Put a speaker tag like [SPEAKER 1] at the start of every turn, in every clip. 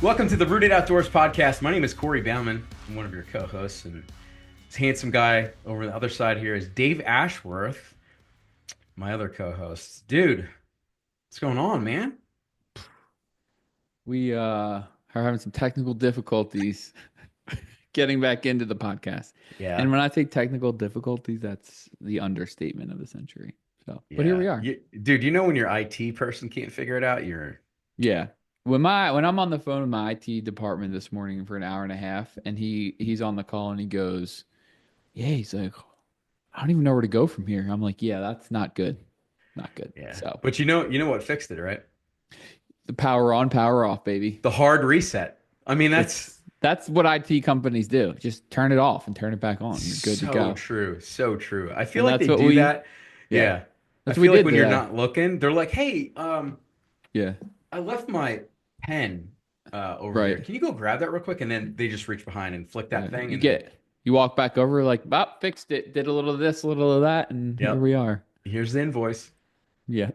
[SPEAKER 1] Welcome to the Rooted Outdoors podcast. My name is Corey Bauman. I'm one of your co-hosts, and this handsome guy over the other side here is Dave Ashworth, my other co-host. Dude, what's going on, man?
[SPEAKER 2] We are having some technical difficulties getting back into the podcast.
[SPEAKER 1] Yeah,
[SPEAKER 2] And when I say technical difficulties, that's the understatement of the century. So, but here
[SPEAKER 1] yeah.
[SPEAKER 2] we are.
[SPEAKER 1] Dude, you know when your IT person can't figure it out, you're
[SPEAKER 2] Yeah. When I'm on the phone with my IT department this morning for an hour and a half and he's on the call and he goes, "Yeah, he's like, I don't even know where to go from here." I'm like, "Yeah, that's not good. Not good."
[SPEAKER 1] yeah.
[SPEAKER 2] So,
[SPEAKER 1] But you know what fixed it, right?
[SPEAKER 2] the power on, power off, baby.
[SPEAKER 1] The hard reset. I mean, that's
[SPEAKER 2] That's what IT companies do. Just turn it off and turn it back on. You're good to
[SPEAKER 1] so
[SPEAKER 2] go.
[SPEAKER 1] true. So true. I feel
[SPEAKER 2] And
[SPEAKER 1] like
[SPEAKER 2] that's
[SPEAKER 1] they
[SPEAKER 2] what
[SPEAKER 1] do
[SPEAKER 2] we
[SPEAKER 1] that.
[SPEAKER 2] Yeah.
[SPEAKER 1] Yeah. I
[SPEAKER 2] That's what we
[SPEAKER 1] feel like
[SPEAKER 2] did
[SPEAKER 1] when you're
[SPEAKER 2] today.
[SPEAKER 1] not looking, they're like, "Hey,
[SPEAKER 2] Yeah.
[SPEAKER 1] I left my pen over here.
[SPEAKER 2] Right.
[SPEAKER 1] Can you go grab that real quick?" And then they just reach behind and flick that
[SPEAKER 2] Yeah.
[SPEAKER 1] thing,
[SPEAKER 2] You
[SPEAKER 1] and then,
[SPEAKER 2] get you walk back over like, "Oh, fixed it. Did a little of this, a little of that, and here
[SPEAKER 1] yep,
[SPEAKER 2] we are."
[SPEAKER 1] here's the invoice.
[SPEAKER 2] Yeah.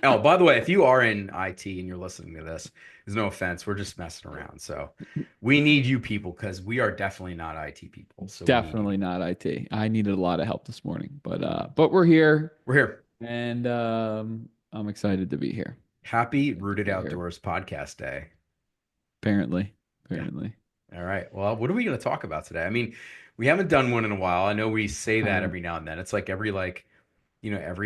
[SPEAKER 1] Oh, by the way, if you are in IT and you're listening to this, there's no offense. We're just messing around. So we need you people because we are definitely not IT people. So we need you.
[SPEAKER 2] Definitely not IT. I needed a lot of help this morning, but we're here
[SPEAKER 1] We're here.
[SPEAKER 2] and I'm excited to be here.
[SPEAKER 1] Happy
[SPEAKER 2] Excited to
[SPEAKER 1] Rooted
[SPEAKER 2] be here.
[SPEAKER 1] Outdoors Podcast Day.
[SPEAKER 2] Apparently.
[SPEAKER 1] Yeah.
[SPEAKER 2] Apparently.
[SPEAKER 1] All right. Well, what are we going to talk about today? I mean, we haven't done one in a while. I know we say that
[SPEAKER 2] Um,
[SPEAKER 1] every now and then. It's like every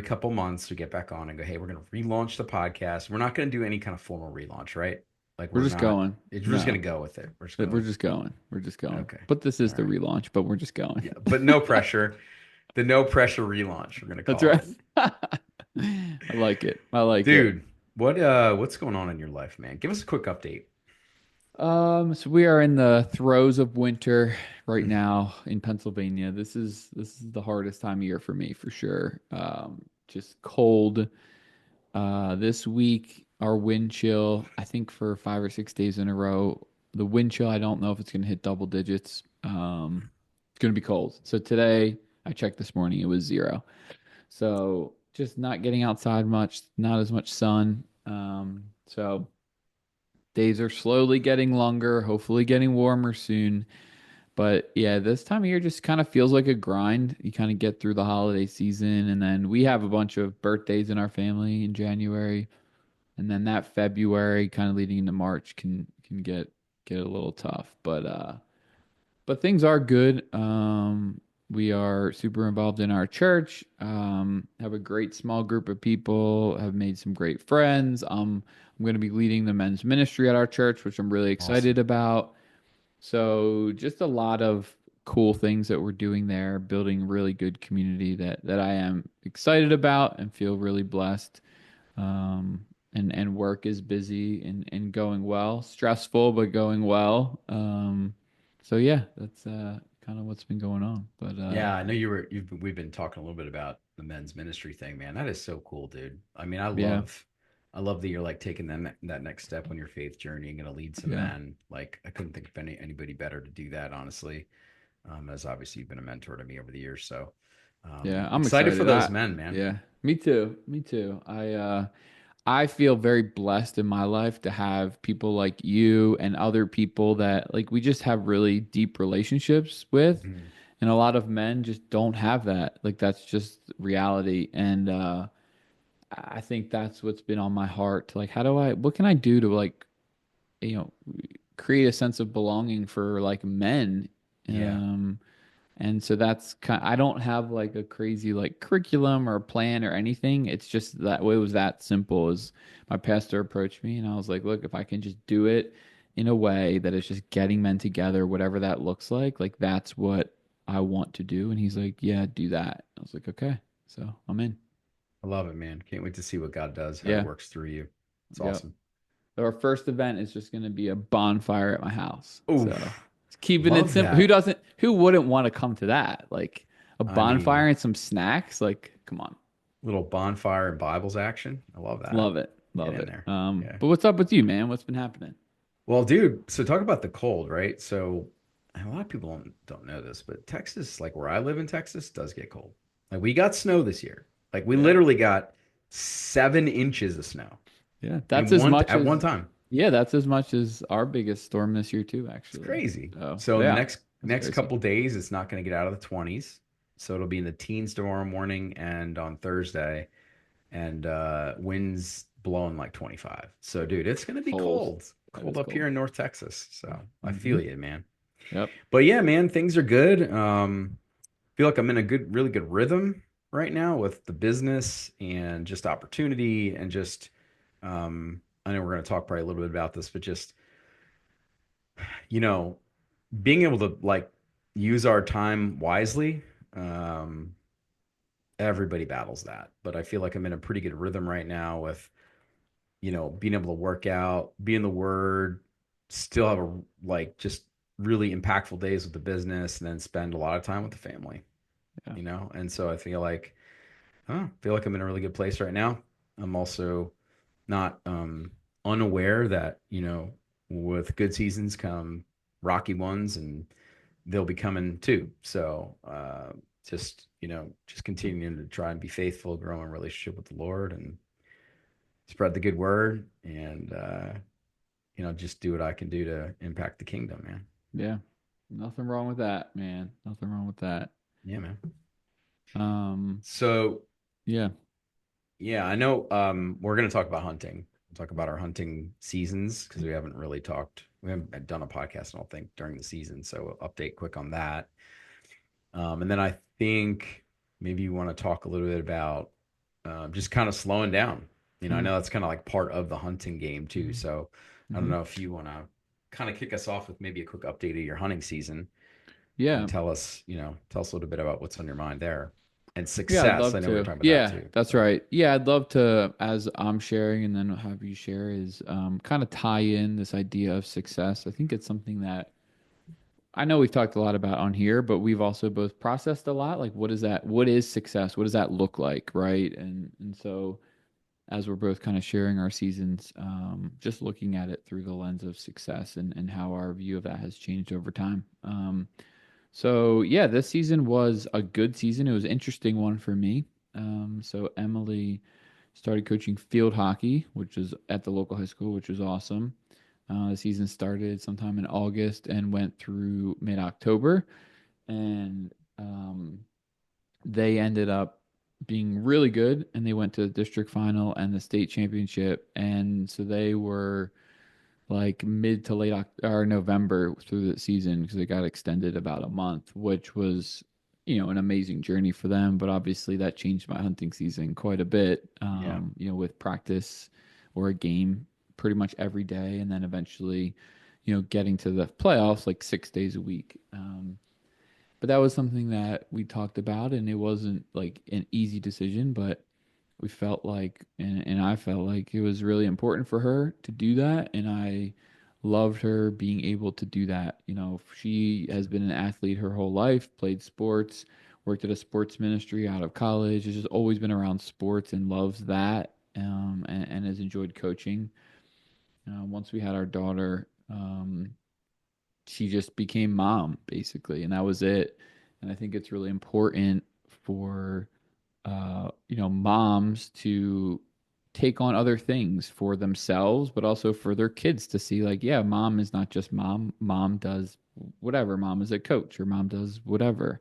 [SPEAKER 1] couple months we get back on and go, hey, we're going to relaunch the podcast. We're not going to do any kind of formal relaunch, right? Like
[SPEAKER 2] we're
[SPEAKER 1] we're
[SPEAKER 2] just
[SPEAKER 1] not,
[SPEAKER 2] going.
[SPEAKER 1] we're just going
[SPEAKER 2] No.
[SPEAKER 1] to go with it. We're just
[SPEAKER 2] But we're
[SPEAKER 1] going.
[SPEAKER 2] just going. We're just going.
[SPEAKER 1] Okay.
[SPEAKER 2] But this
[SPEAKER 1] All
[SPEAKER 2] is the
[SPEAKER 1] right.
[SPEAKER 2] relaunch, but we're just going.
[SPEAKER 1] Yeah. But no pressure. The no pressure relaunch, we're going to
[SPEAKER 2] That's
[SPEAKER 1] call
[SPEAKER 2] right.
[SPEAKER 1] it.
[SPEAKER 2] I like it. I like it.
[SPEAKER 1] Dude, what's going on in your life, man? Give us a quick update.
[SPEAKER 2] So we are in the throes of winter right now in Pennsylvania. This is the hardest time of year for me for sure. Just cold. This week our wind chill, I think for 5 or 6 days in a row. The wind chill, I don't know if it's gonna hit double digits. It's gonna be cold. So today I checked this morning, it was 0. So just not getting outside much, not as much sun. So days are slowly getting longer, hopefully getting warmer soon. But yeah, this time of year just kind of feels like a grind. You kind of get through the holiday season, and then we have a bunch of birthdays in our family in January, and then that February, kind of leading into March, can get a little tough. But things are good. We are super involved in our church. Have a great small group of people. Have made some great friends. I'm going to be leading the men's ministry at our church, which I'm really
[SPEAKER 1] Awesome.
[SPEAKER 2] excited about. So just a lot of cool things that we're doing there, building really good community that I am excited about and feel really blessed. And work is busy and going well, stressful but going well. So yeah, that's kind of what's been going on. But
[SPEAKER 1] Yeah, I know we've been talking a little bit about the men's ministry thing, man. That is so cool, dude. I mean,
[SPEAKER 2] yeah,
[SPEAKER 1] I love that you're like taking that next step on your faith journey and going to lead some
[SPEAKER 2] yeah,
[SPEAKER 1] men. Like I couldn't think of anybody better to do that, honestly. As obviously you've been a mentor to me over the years, so
[SPEAKER 2] yeah, I'm
[SPEAKER 1] excited for
[SPEAKER 2] excited.
[SPEAKER 1] those men, man.
[SPEAKER 2] Yeah, me too, me too. I feel very blessed in my life to have people like you and other people that like we just have really deep relationships with.
[SPEAKER 1] Mhm.
[SPEAKER 2] And a lot of men just don't have that. Like that's just reality. And I think that's what's been on my heart. Like, what can I do to like, you know, create a sense of belonging for like men?
[SPEAKER 1] Yeah,
[SPEAKER 2] Um, and so that's I don't have like a crazy like curriculum or plan or anything. It's just that it was that simple as my pastor approached me and I was like, look, if I can just do it in a way that is just getting men together, whatever that looks like that's what I want to do. And he's like, yeah, do that. I was like, okay. So I'm in.
[SPEAKER 1] I love it, man. Can't wait to see what God does, how He
[SPEAKER 2] Yeah.
[SPEAKER 1] works through you. It's
[SPEAKER 2] Yep.
[SPEAKER 1] awesome.
[SPEAKER 2] Our first event is just going to be a bonfire at my house. So
[SPEAKER 1] Oof,
[SPEAKER 2] keeping it
[SPEAKER 1] love
[SPEAKER 2] simple.
[SPEAKER 1] that.
[SPEAKER 2] Who wouldn't want to come to that? Like a
[SPEAKER 1] I
[SPEAKER 2] bonfire
[SPEAKER 1] mean,
[SPEAKER 2] and some snacks. Like, come on.
[SPEAKER 1] little bonfire and Bibles action. I love that.
[SPEAKER 2] Love it.
[SPEAKER 1] Get
[SPEAKER 2] Love
[SPEAKER 1] in
[SPEAKER 2] it.
[SPEAKER 1] there. Yeah.
[SPEAKER 2] But what's up with you, man? What's been happening?
[SPEAKER 1] Well, dude, so talk about the cold, right? So a lot of people don't know this, but Texas, like where I live in Texas, does get cold. Like we got snow this year. Like we
[SPEAKER 2] Yeah.
[SPEAKER 1] literally got 7 inches of snow
[SPEAKER 2] Yeah. That's as much
[SPEAKER 1] at one
[SPEAKER 2] as
[SPEAKER 1] time.
[SPEAKER 2] Yeah, that's as much as our biggest storm this year too,
[SPEAKER 1] It's
[SPEAKER 2] actually.
[SPEAKER 1] crazy.
[SPEAKER 2] So
[SPEAKER 1] So in the
[SPEAKER 2] yeah,
[SPEAKER 1] next
[SPEAKER 2] that's
[SPEAKER 1] next
[SPEAKER 2] crazy.
[SPEAKER 1] couple days, it's not going to get out of the 20s. So it'll be in the teens tomorrow morning and on Thursday, and winds blowing like 25. So dude, it's going to be
[SPEAKER 2] Cold.
[SPEAKER 1] cold.
[SPEAKER 2] That
[SPEAKER 1] Cold
[SPEAKER 2] is
[SPEAKER 1] up
[SPEAKER 2] cold.
[SPEAKER 1] here in North Texas. So I
[SPEAKER 2] Hmm.
[SPEAKER 1] feel you, man.
[SPEAKER 2] Yep.
[SPEAKER 1] But yeah, man, things are good. Feel like I'm in a really good rhythm right now with the business and just opportunity and just I know we're going to talk probably a little bit about this, but just you know, being able to like use our time wisely. Um, Everybody battles that, but I feel like I'm in a pretty good rhythm right now with being able to work out, be in the word, still have a like just really impactful days with the business, and then spend a lot of time with the family.
[SPEAKER 2] Yeah.
[SPEAKER 1] And so I feel like I'm in a really good place right now. I'm also not unaware that, with good seasons come rocky ones, and they'll be coming too. So just continuing to try and be faithful, grow in relationship with the Lord, and spread the good word, and just do what I can do to impact the kingdom, man.
[SPEAKER 2] Yeah. Nothing wrong with that, man. Nothing wrong with that.
[SPEAKER 1] Yeah, man.
[SPEAKER 2] Um,
[SPEAKER 1] So
[SPEAKER 2] yeah.
[SPEAKER 1] yeah, I know we're gonna talk about hunting. We'll talk about our hunting seasons because we haven't done a podcast, I don't think, during the season. So we'll update quick on that. And then I think maybe you want to talk a little bit about just kind of slowing down. I
[SPEAKER 2] Hmm.
[SPEAKER 1] know that's kind of like part of the hunting game too. So I don't
[SPEAKER 2] Hmm.
[SPEAKER 1] know if you want to kind of kick us off with maybe a quick update of your hunting season and
[SPEAKER 2] Yeah.
[SPEAKER 1] tell us a little bit about what's on your mind there and
[SPEAKER 2] Yeah, I'd
[SPEAKER 1] success.
[SPEAKER 2] love
[SPEAKER 1] I know we were
[SPEAKER 2] to.
[SPEAKER 1] talking about that
[SPEAKER 2] Yeah,
[SPEAKER 1] too.
[SPEAKER 2] that's
[SPEAKER 1] So
[SPEAKER 2] right. Yeah, I'd love to, as I'm sharing and then have you share, is kind of tie in this idea of success. I think it's something that I know we've talked a lot about on here, but we've also both processed a lot. Like, what is that? What is success? What does that look like, right? And so as we're both kind of sharing our seasons, just looking at it through the lens of success and how our view of that has changed over time. So yeah, this season was a good season. It was an interesting one for me. So Emily started coaching field hockey, which is at the local high school, which was awesome. The season started sometime in August and went through mid-October, and they ended up being really good, and they went to the district final and the state championship, and so they were like mid to late or November through the season because it got extended about a month, which was, an amazing journey for them. But obviously that changed my hunting season quite a bit,
[SPEAKER 1] yeah,
[SPEAKER 2] with practice or a game pretty much every day. And then eventually, getting to the playoffs like 6 days a week. But that was something that we talked about, and it wasn't like an easy decision, but we felt like, and I felt like it was really important for her to do that. And I loved her being able to do that. She has been an athlete her whole life, played sports, worked at a sports ministry out of college, has just always been around sports and loves that, and has enjoyed coaching. Once we had our daughter, she just became mom basically, and that was it. And I think it's really important for moms to take on other things for themselves, but also for their kids to see, like, yeah, mom is not just mom. Mom does whatever. Mom is a coach, or mom does whatever.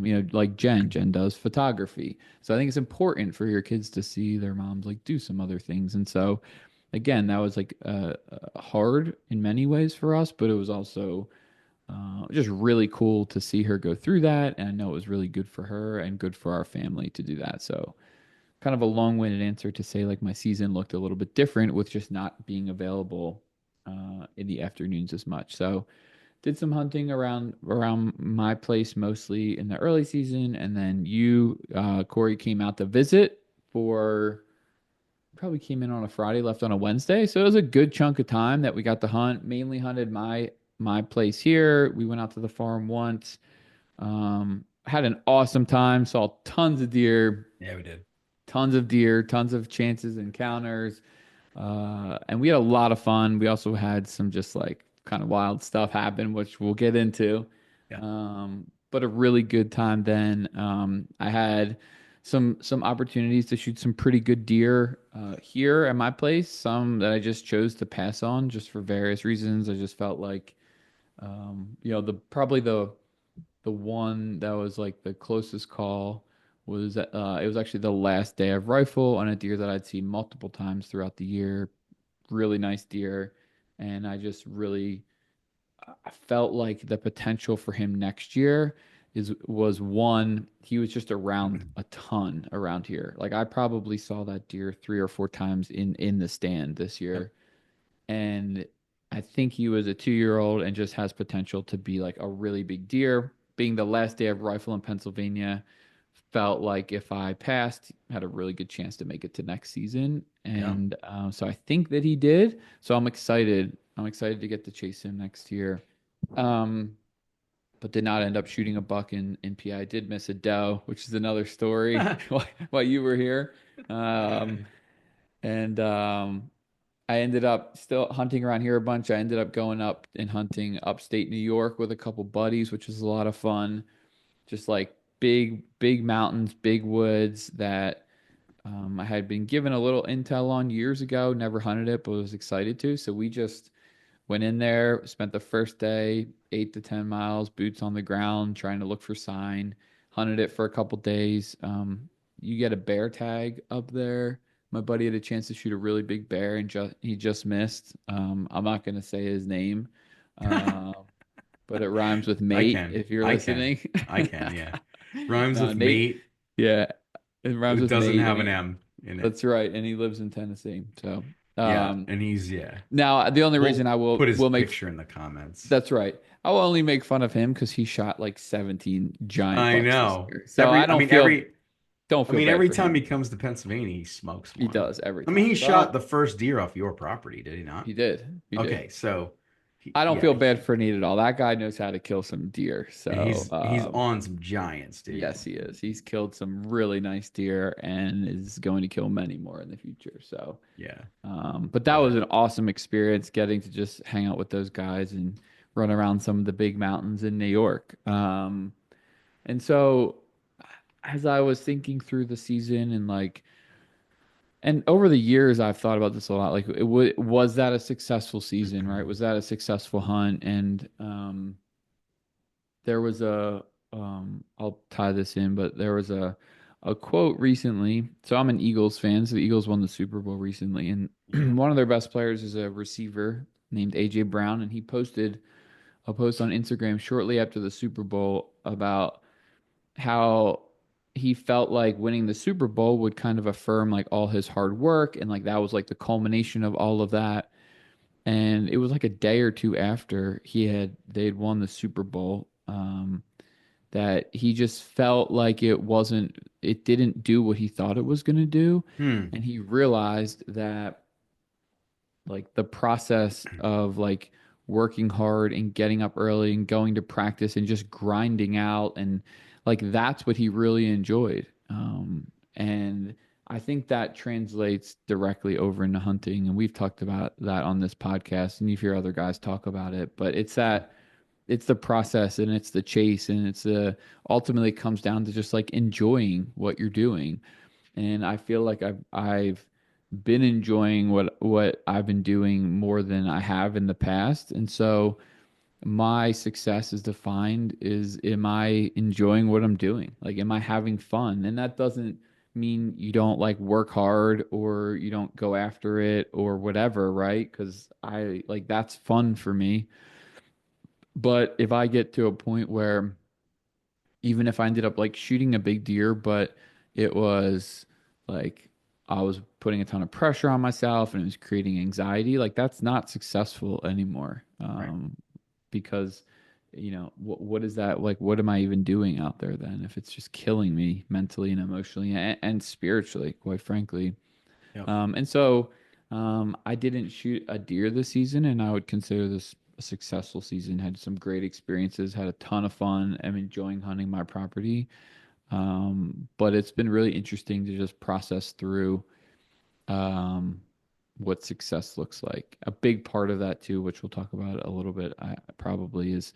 [SPEAKER 1] yep,
[SPEAKER 2] Like Jen does photography. So I think it's important for your kids to see their moms like do some other things. And so, again, that was like hard in many ways for us, but it was also just really cool to see her go through that. And I know it was really good for her and good for our family to do that. So, kind of a long-winded answer to say like my season looked a little bit different with just not being available in the afternoons as much. So, did some hunting around my place mostly in the early season, and then Corey, came out to visit for probably came in on a Friday, left on a Wednesday. So it was a good chunk of time that we got to hunt. Mainly hunted my place here. We went out to the farm once. Had an awesome time. Saw tons of deer,
[SPEAKER 1] yeah, we did.
[SPEAKER 2] tons of chances, encounters. And we had a lot of fun. We also had some just like kind of wild stuff happen, which we'll get into.
[SPEAKER 1] Yeah,
[SPEAKER 2] But a really good time then. I had some opportunities to shoot some pretty good deer here at my place. Some that I just chose to pass on just for various reasons. I just felt like the probably the one that was like the closest call was it was actually the last day of rifle on a deer that I'd seen multiple times throughout the year. Really nice deer, and I felt like the potential for him next year is was one, he was just around a ton around here. Like I probably saw that deer 3 or 4 times in the stand this
[SPEAKER 1] Yep.
[SPEAKER 2] year, and I think he was a 2 year old and just has potential to be like a really big deer. Being the last day of rifle in Pennsylvania, felt like if I passed, had a really good chance to make it to next season.
[SPEAKER 1] Yeah.
[SPEAKER 2] And so I think that he did. So I'm excited. I'm excited to get to chase him next year. Um, but did not end up shooting a buck in PI. I did miss a doe, which is another story while you were here. Um, and I ended up still hunting around here a bunch. I ended up going up and hunting upstate New York with a couple buddies, which was a lot of fun. Just like big mountains, big woods that I had been given a little intel on years ago. Never hunted it, but was excited to. So we just went in there, spent the first day 8 to 10 miles, boots on the ground, trying to look for sign. Hunted it for a couple days. You get a bear tag up there. My buddy had a chance to shoot a really big bear, and he just missed. I'm not going to say his name, uh, but it rhymes with
[SPEAKER 1] I
[SPEAKER 2] mate.
[SPEAKER 1] can.
[SPEAKER 2] If you're
[SPEAKER 1] I can.
[SPEAKER 2] listening,
[SPEAKER 1] I can. Yeah. Rhymes
[SPEAKER 2] no,
[SPEAKER 1] with
[SPEAKER 2] Nate.
[SPEAKER 1] mate.
[SPEAKER 2] Yeah, it rhymes
[SPEAKER 1] It
[SPEAKER 2] with
[SPEAKER 1] doesn't
[SPEAKER 2] mate,
[SPEAKER 1] have an M in it.
[SPEAKER 2] that's right, and he lives in Tennessee. So,
[SPEAKER 1] Yeah.
[SPEAKER 2] um,
[SPEAKER 1] And he's, yeah.
[SPEAKER 2] now the only reason
[SPEAKER 1] We'll
[SPEAKER 2] I
[SPEAKER 1] put his
[SPEAKER 2] will make
[SPEAKER 1] picture in the comments.
[SPEAKER 2] that's right. I will only make fun of him because he shot like 17 giant
[SPEAKER 1] I
[SPEAKER 2] bucks this
[SPEAKER 1] know.
[SPEAKER 2] year. So I
[SPEAKER 1] I mean, every,
[SPEAKER 2] don't
[SPEAKER 1] I
[SPEAKER 2] feel
[SPEAKER 1] mean,
[SPEAKER 2] bad
[SPEAKER 1] every
[SPEAKER 2] for
[SPEAKER 1] time he
[SPEAKER 2] him.
[SPEAKER 1] comes to Pennsylvania, he smokes
[SPEAKER 2] He
[SPEAKER 1] one.
[SPEAKER 2] does every
[SPEAKER 1] I mean,
[SPEAKER 2] time.
[SPEAKER 1] he
[SPEAKER 2] So I
[SPEAKER 1] shot
[SPEAKER 2] don't.
[SPEAKER 1] the first deer off your property, did he not?
[SPEAKER 2] He did. He did.
[SPEAKER 1] Okay. So,
[SPEAKER 2] I don't
[SPEAKER 1] yeah,
[SPEAKER 2] feel bad for Nate at all. That guy knows how to kill some deer. So
[SPEAKER 1] he's on some giants, dude.
[SPEAKER 2] yes, he is. He's killed some really nice deer and is going to kill many more in the future. So,
[SPEAKER 1] Yeah.
[SPEAKER 2] but that was
[SPEAKER 1] But
[SPEAKER 2] an awesome experience getting to just hang out with those guys and run around some of the big mountains in New York. And so as I was thinking through the season and over the years, I've thought about this a lot. Like, was that a successful season, right? Was that a successful hunt? And there was I'll tie this in, but there was a quote recently. So I'm an Eagles fan. So the Eagles won the Super Bowl recently, and
[SPEAKER 1] yeah.
[SPEAKER 2] one of their best players is a receiver named AJ Brown, and he posted a post on Instagram shortly after the Super Bowl about how he felt like winning the Super Bowl would kind of affirm like all his hard work, and like that was like the culmination of all of that. And it was like a day or two after they had won the Super Bowl, that he just felt like it didn't do what he thought it was going to do.
[SPEAKER 1] Hmm.
[SPEAKER 2] And he realized that like the process of like working hard and getting up early and going to practice and just grinding out, and like that's what he really enjoyed. And I think that translates directly over into hunting, and we've talked about that on this podcast, and you hear other guys talk about it, but it's the process and it's the chase, and it's the ultimately comes down to just like enjoying what you're doing. And I feel like I've been enjoying what I've been doing more than I have in the past. And so my success is defined is, am I enjoying what I'm doing? Like, am I having fun? And that doesn't mean you don't like work hard or you don't go after it or whatever, right? Because I like that's fun for me. But if I get to a point where even if I ended up like shooting a big deer, but it was like I was putting a ton of pressure on myself and it was creating anxiety, like that's not successful anymore.
[SPEAKER 1] Right.
[SPEAKER 2] Because what is that like? What am I even doing out there then if it's just killing me mentally and emotionally and spiritually, quite frankly?
[SPEAKER 1] Yep.
[SPEAKER 2] And so I didn't shoot a deer this season, and I would consider this a successful season. Had some great experiences, had a ton of fun. I'm enjoying hunting my property. But it's been really interesting to just process through um, what success looks like. A big part of that too, which we'll talk about a little bit, probably is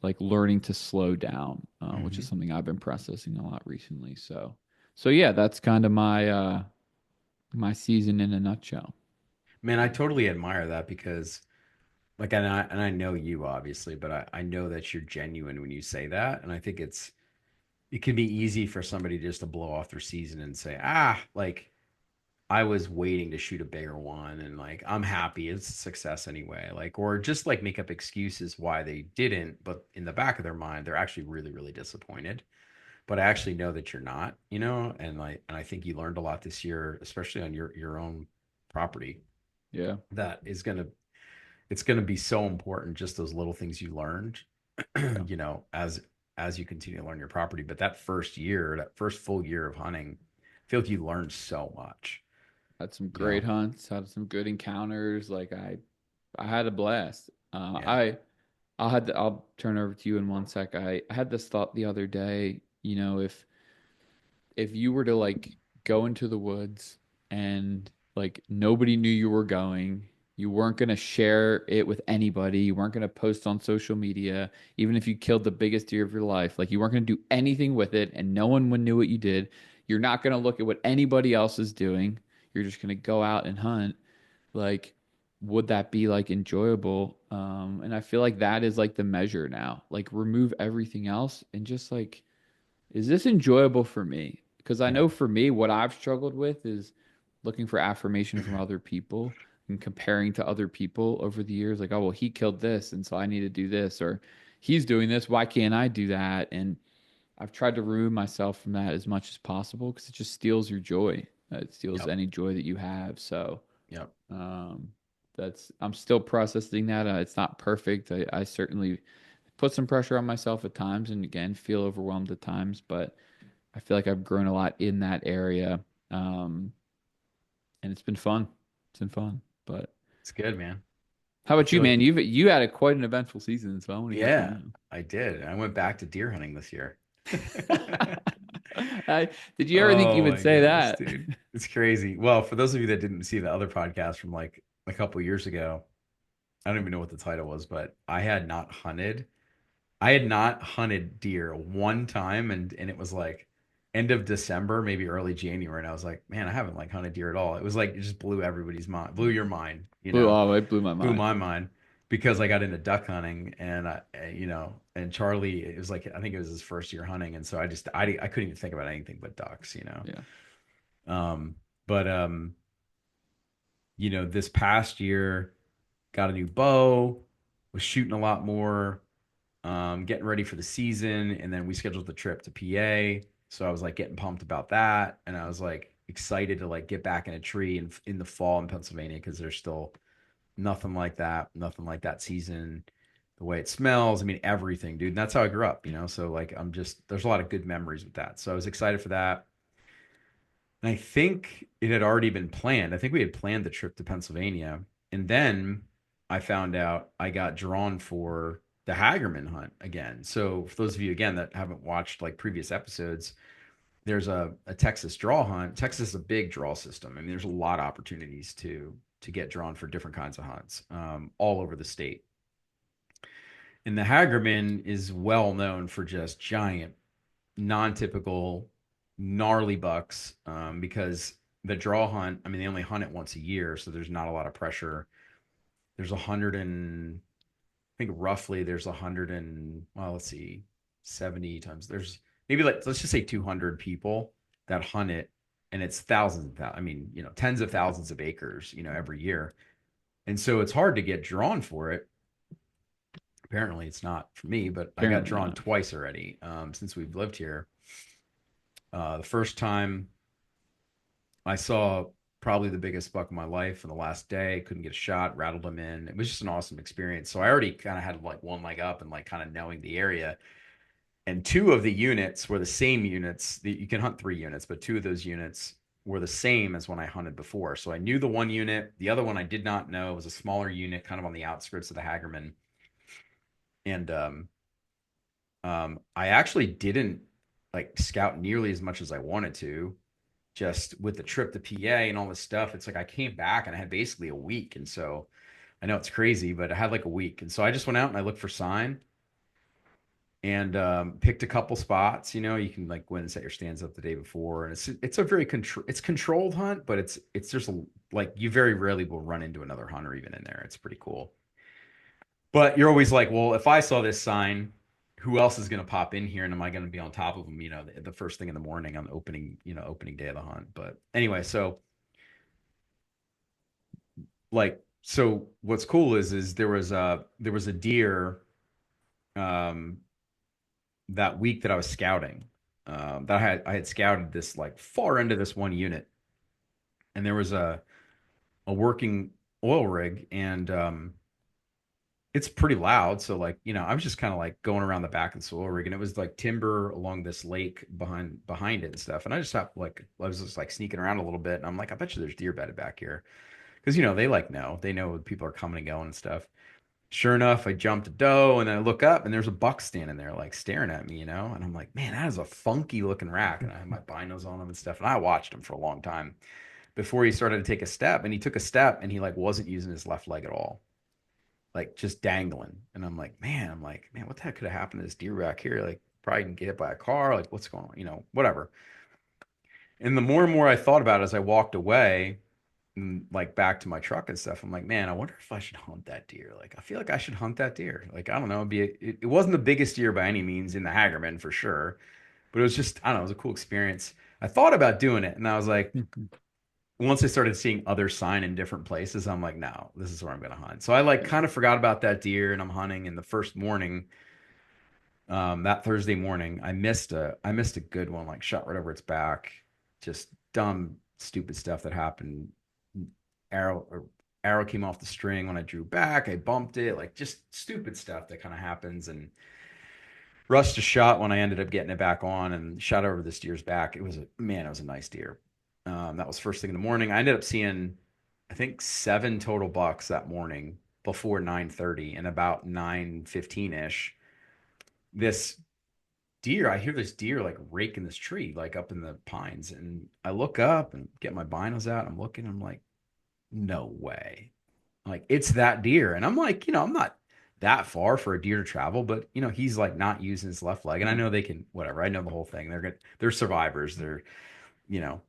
[SPEAKER 2] like learning to slow down, which is
[SPEAKER 1] Hmm.
[SPEAKER 2] something I've been processing a lot recently. So. So yeah, that's kind of my season in a nutshell.
[SPEAKER 1] Man, I totally admire that because like and I know you obviously, but I know that you're genuine when you say that. And I think it can be easy for somebody just to blow off their season and say, like I was waiting to shoot a bigger one and like I'm happy it's a success anyway. Like or just like make up excuses why they didn't, but in the back of their mind, they're actually really, really disappointed. But I actually know that you're not, and I think you learned a lot this year, especially on your own property.
[SPEAKER 2] Yeah.
[SPEAKER 1] That is gonna it's gonna be so important, just those little things you learned,
[SPEAKER 2] Yeah.
[SPEAKER 1] as you continue to learn your property. But that first year, that first full year of hunting, I feel like you learned so much,
[SPEAKER 2] Had some
[SPEAKER 1] you know?
[SPEAKER 2] great hunts, had some good encounters. Like I had a blast.
[SPEAKER 1] Yeah.
[SPEAKER 2] I'll turn over to you in one sec. I had this thought the other day, if you were to like go into the woods and like nobody knew you were going, you weren't going to share it with anybody, you weren't going to post on social media, even if you killed the biggest deer of your life, like you weren't going to do anything with it and no one would knew what you did. You're not going to look at what anybody else is doing. You're just going to go out and hunt. Like, would that be like enjoyable? And I feel like that is like the measure now. Like, remove everything else and just like, is this enjoyable for me? Because I
[SPEAKER 1] Yeah.
[SPEAKER 2] know for me, what I've struggled with is looking for affirmation from other people and comparing to other people over the years. Like, oh, well, he killed this, and so I need to do this, or he's doing this. Why can't I do that? And I've tried to remove myself from that as much as possible because it just steals your joy. It steals
[SPEAKER 1] Yep.
[SPEAKER 2] any joy that you have. So,
[SPEAKER 1] Yep.
[SPEAKER 2] um, I'm still processing that. It's not perfect. I certainly put some pressure on myself at times and again feel overwhelmed at times, but I feel like I've grown a lot in that area. Um, and it's been fun. It's been fun. But
[SPEAKER 1] It's good, man.
[SPEAKER 2] how
[SPEAKER 1] I
[SPEAKER 2] about you,
[SPEAKER 1] feel like,
[SPEAKER 2] man? You had quite an eventful season, so I want to hear from
[SPEAKER 1] yeah,
[SPEAKER 2] you.
[SPEAKER 1] I did. I went back to deer hunting this year.
[SPEAKER 2] Did you ever think you
[SPEAKER 1] Oh
[SPEAKER 2] would
[SPEAKER 1] my
[SPEAKER 2] say
[SPEAKER 1] goodness,
[SPEAKER 2] that?
[SPEAKER 1] dude. It's crazy. Well, for those of you that didn't see the other podcast from like a couple years ago, I don't even know what the title was, but I had not hunted deer one time, and it was like end of December, maybe early January, and I was like, man, I haven't like hunted deer at all. It was like it just blew everybody's mind, blew your mind,
[SPEAKER 2] It blew my
[SPEAKER 1] blew
[SPEAKER 2] mind.
[SPEAKER 1] my mind because I got into duck hunting and and Charlie, it was like I think it was his first year hunting, and so I couldn't even think about anything but ducks.
[SPEAKER 2] Yeah,
[SPEAKER 1] Um, but this past year got a new bow, was shooting a lot more, getting ready for the season, and then we scheduled the trip to PA. So I was like getting pumped about that, and I was like excited to like get back in a tree in the fall in Pennsylvania because there's still nothing like that season. The way it smells, I mean everything, dude. And that's how I grew up. So like I'm just there's a lot of good memories with that. So I was excited for that. And I think it had already been planned. I think we had planned the trip to Pennsylvania. And then I found out I got drawn for the Hagerman hunt again. So for those of you again that haven't watched like previous episodes, there's a Texas draw hunt. Texas is a big draw system. I mean, there's a lot of opportunities to get drawn for different kinds of hunts all over the state. And the Hagerman is well known for just giant non-typical gnarly bucks because the draw hunt, I mean, they only hunt it once a year, so there's not a lot of pressure. There's a hundred and I think roughly there's a hundred and well, let's see, 70 times. There's maybe like let's just say 200 people that hunt it, and it's thousands and thousands. I mean, tens of thousands of acres, every year, and so it's hard to get drawn for it. Apparently, it's not for me, but I got
[SPEAKER 2] apparently
[SPEAKER 1] drawn
[SPEAKER 2] not.
[SPEAKER 1] twice already since we've lived here. The first time I saw probably the biggest buck of my life in the last day. Couldn't get a shot, rattled him in. It was just an awesome experience. So I already kind of had like one leg up and like kind of knowing the area. And two of the units were the same units. You can hunt three units, but two of those units were the same as when I hunted before. So I knew the one unit. The other one I did not know. It was a smaller unit, kind of on the outskirts of the Hagerman. And I actually didn't like scout nearly as much as I wanted to just with the trip to PA and all this stuff. It's like I came back and I had basically a week. And so I know it's crazy, but I had like a week. And so I just went out and I looked for sign and picked a couple spots. You know, you can like go in and set your stands up the day before, and it's a very it's controlled hunt, but it's just like you very rarely will run into another hunter even in there. It's pretty cool. But you're always like, well, if I saw this sign, who else is going to pop in here, and am I going to be on top of them? You know, the first thing in the morning on the opening, opening day of the hunt. But anyway, so so what's cool is there was a deer um that week that I was scouting. That I had scouted this like far into this one unit, and there was a working oil rig, and it's pretty loud. So like, I was just kind of like going around the back of the oil rig, and it was like timber along this lake behind it and stuff. And I just happened like I was just like sneaking around a little bit, and I'm like, I bet you there's deer bedded back here because they know people are coming and going and stuff. Sure enough, I jumped a doe, and then I look up and there's a buck standing there like staring at me, and I'm like, man, that is a funky looking rack. And I had my binos on him and stuff, and I watched him for a long time before he started to take a step. And he took a step, and he like wasn't using his left leg at all, like just dangling. And I'm like, man, what the heck could have happened to this deer back here? Like probably can get hit by a car, like what's going on, whatever. And the more and more I thought about it as I walked away, and like back to my truck and stuff, I'm like, man, I wonder if I should hunt that deer. Like, I feel like I should hunt that deer. Like, I don't know, it wasn't the biggest deer by any means in the Hagerman for sure, but it was just, I don't know, it was a cool experience. I thought about doing it, and I was like, once I started seeing other sign in different places, I'm like, no, this is where I'm gonna hunt. So I like
[SPEAKER 2] Yeah.
[SPEAKER 1] kind of forgot about that deer, and I'm hunting. And the first morning, that Thursday morning, I missed a good one, like shot right over its back. Just dumb, stupid stuff that happened. Arrow or arrow came off the string when I drew back. I bumped it, like just stupid stuff that kind of happens. And rushed a shot when I ended up getting it back on and shot over this deer's back. It was a nice deer. That was first thing in the morning. I ended up seeing, I think, 7 total bucks that morning before 9:30, and about 9:15 ish. This I hear this deer like raking this tree, like up in the pines. And I look up and get my binos out. I'm looking, I'm like, no way. Like it's that deer. And I'm like, I'm not that far for a deer to travel, but he's like not using his left leg. And I
[SPEAKER 2] Yeah.
[SPEAKER 1] know they can, whatever. I know the whole thing. They're survivors. You know,